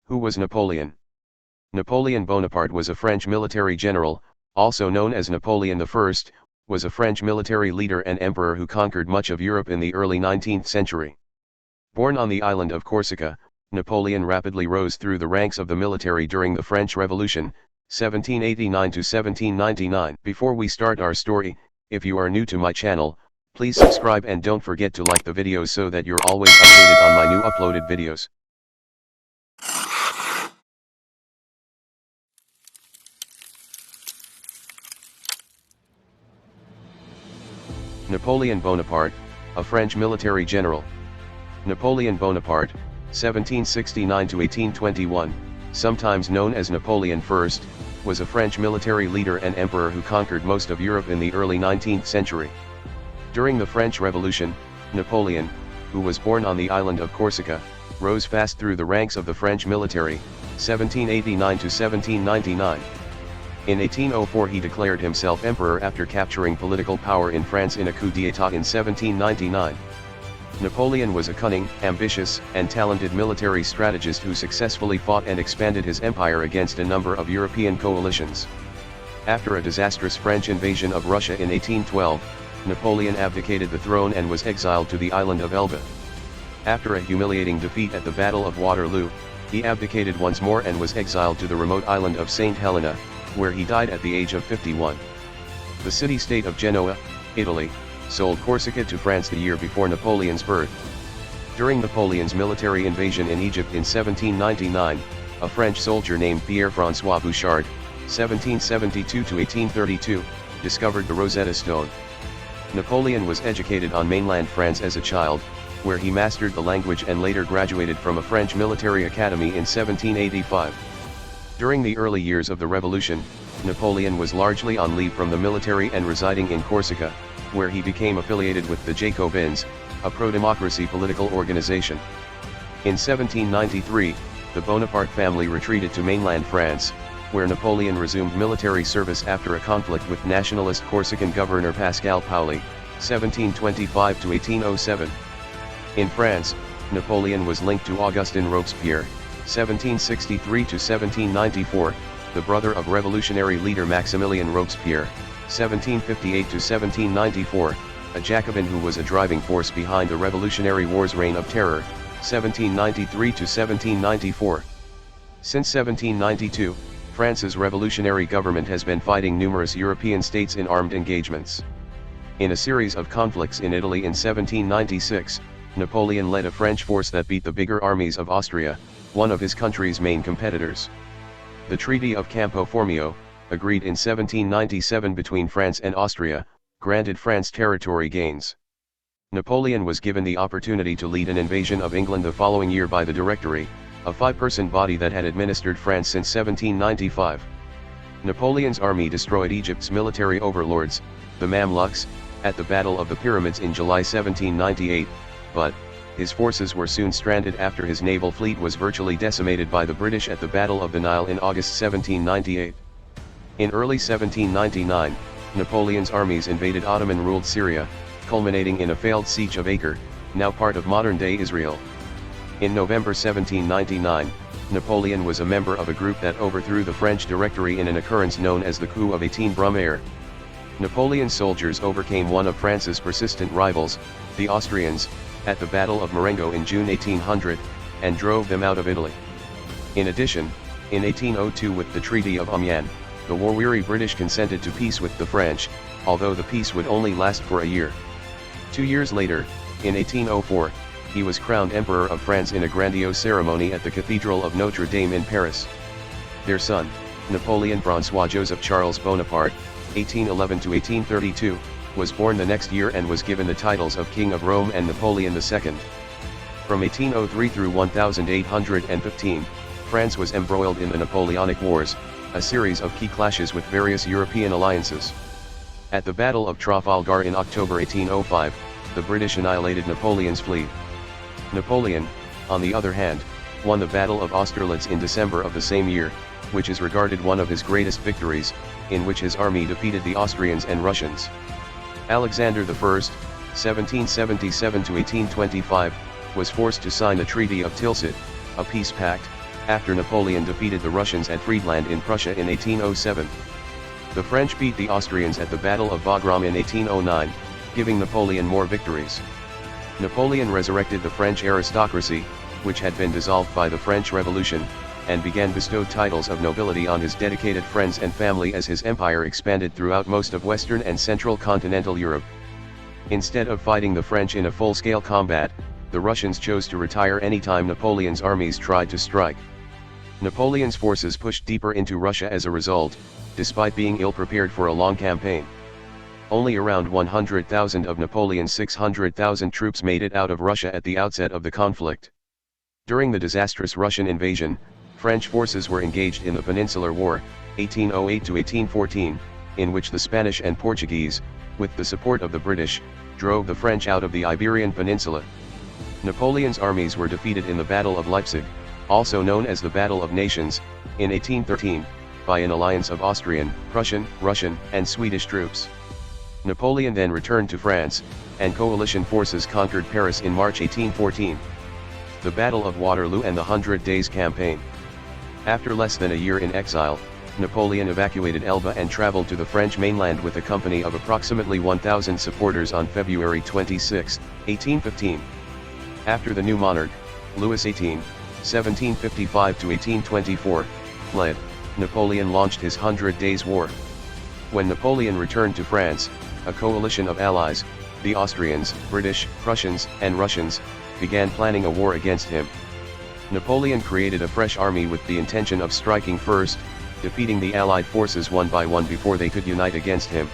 Who was Napoleon? Napoleon Bonaparte was a French military general, also known as Napoleon I, was a French military leader and emperor who conquered much of Europe in the early 19th century. Born on the island of Corsica, Napoleon rapidly rose through the ranks of the military during the French Revolution, 1789 to 1799. Before we start our story, if you are new to my channel, please subscribe and don't forget to like the videos so that you're always updated on my new uploaded videos. Napoleon Bonaparte, a French military general. Napoleon Bonaparte, 1769 to 1821, sometimes known as Napoleon I, was a French military leader and emperor who conquered most of Europe in the early 19th century. During the French Revolution, Napoleon, who was born on the island of Corsica, rose fast through the ranks of the French military, 1789 to 1799. In 1804 he declared himself emperor after capturing political power in France in a coup d'état in 1799. Napoleon was a cunning, ambitious, and talented military strategist who successfully fought and expanded his empire against a number of European coalitions. After a disastrous French invasion of Russia in 1812, Napoleon abdicated the throne and was exiled to the island of Elba. After a humiliating defeat at the Battle of Waterloo, he abdicated once more and was exiled to the remote island of St. Helena, where he died at the age of 51. The city-state of Genoa, Italy, sold Corsica to France the year before Napoleon's birth. During Napoleon's military invasion in Egypt in 1799, a French soldier named Pierre-François Bouchard, 1772 to 1832, discovered the Rosetta Stone. Napoleon was educated on mainland France as a child, where he mastered the language and later graduated from a French military academy in 1785. During the early years of the revolution, Napoleon was largely on leave from the military and residing in Corsica, where he became affiliated with the Jacobins, a pro-democracy political organization. In 1793, the Bonaparte family retreated to mainland France, where Napoleon resumed military service after a conflict with nationalist Corsican governor Pascal Paoli, 1725 to 1807. In France, Napoleon was linked to Augustin Robespierre, 1763 to 1794, the brother of revolutionary leader Maximilien Robespierre, 1758 to 1794, a Jacobin who was a driving force behind the Revolutionary War's reign of terror, 1793 to 1794. Since 1792, France's revolutionary government has been fighting numerous European states in armed engagements. In a series of conflicts in Italy in 1796, Napoleon led a French force that beat the bigger armies of Austria, one of his country's main competitors. The Treaty of Campo Formio, agreed in 1797 between France and Austria, granted France territory gains. Napoleon was given the opportunity to lead an invasion of England the following year by the Directory, a five-person body that had administered France since 1795. Napoleon's army destroyed Egypt's military overlords, the Mamluks, at the Battle of the Pyramids in July 1798, but his forces were soon stranded after his naval fleet was virtually decimated by the British at the Battle of the Nile in August 1798. In early 1799, Napoleon's armies invaded Ottoman-ruled Syria, culminating in a failed siege of Acre, now part of modern-day Israel. In November 1799, Napoleon was a member of a group that overthrew the French Directory in an occurrence known as the Coup of 18 Brumaire. Napoleon's soldiers overcame one of France's persistent rivals, the Austrians, at the Battle of Marengo in June 1800, and drove them out of Italy. In addition, in 1802 with the Treaty of Amiens, the war-weary British consented to peace with the French, although the peace would only last for a year. 2 years later, in 1804, he was crowned Emperor of France in a grandiose ceremony at the Cathedral of Notre Dame in Paris. Their son, Napoleon François-Joseph Charles Bonaparte, 1811 to 1832, was born the next year and was given the titles of King of Rome and Napoleon II. From 1803 through 1815, France was embroiled in the Napoleonic Wars, a series of key clashes with various European alliances. At the Battle of Trafalgar in October 1805, the British annihilated Napoleon's fleet. Napoleon, on the other hand, won the Battle of Austerlitz in December of the same year, which is regarded one of his greatest victories, in which his army defeated the Austrians and Russians. Alexander I, 1777 to 1825, was forced to sign the Treaty of Tilsit, a peace pact, after Napoleon defeated the Russians at Friedland in Prussia in 1807. The French beat the Austrians at the Battle of Wagram in 1809, giving Napoleon more victories. Napoleon resurrected the French aristocracy, which had been dissolved by the French Revolution, and began bestowed titles of nobility on his dedicated friends and family as his empire expanded throughout most of Western and Central continental Europe. Instead of fighting the French in a full-scale combat, the Russians chose to retire anytime Napoleon's armies tried to strike. Napoleon's forces pushed deeper into Russia as a result, despite being ill-prepared for a long campaign. Only around 100,000 of Napoleon's 600,000 troops made it out of Russia at the outset of the conflict. During the disastrous Russian invasion, French forces were engaged in the Peninsular War, 1808–1814, in which the Spanish and Portuguese, with the support of the British, drove the French out of the Iberian Peninsula. Napoleon's armies were defeated in the Battle of Leipzig, also known as the Battle of Nations, in 1813, by an alliance of Austrian, Prussian, Russian, and Swedish troops. Napoleon then returned to France, and coalition forces conquered Paris in March 1814. The Battle of Waterloo and the 100 Days Campaign. After less than a year in exile, Napoleon evacuated Elba and traveled to the French mainland with a company of approximately 1,000 supporters on February 26, 1815. After the new monarch, Louis XVIII, 1755–1824, fled, Napoleon launched his 100 Days War. When Napoleon returned to France, a coalition of allies, the Austrians, British, Prussians, and Russians, began planning a war against him. Napoleon created a fresh army with the intention of striking first, defeating the Allied forces one by one before they could unite against him.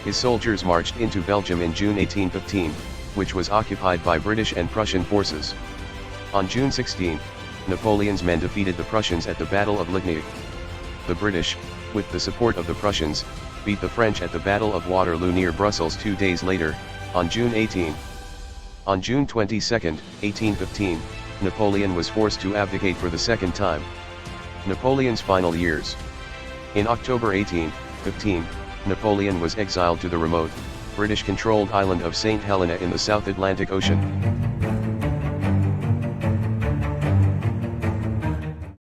His soldiers marched into Belgium in June 1815, which was occupied by British and Prussian forces. On June 16, Napoleon's men defeated the Prussians at the Battle of Ligny. The British, with the support of the Prussians, beat the French at the Battle of Waterloo near Brussels 2 days later, on June 18. On June 22, 1815, Napoleon was forced to abdicate for the second time. Napoleon's final years. In October 1815, Napoleon was exiled to the remote, British-controlled island of St. Helena in the South Atlantic Ocean.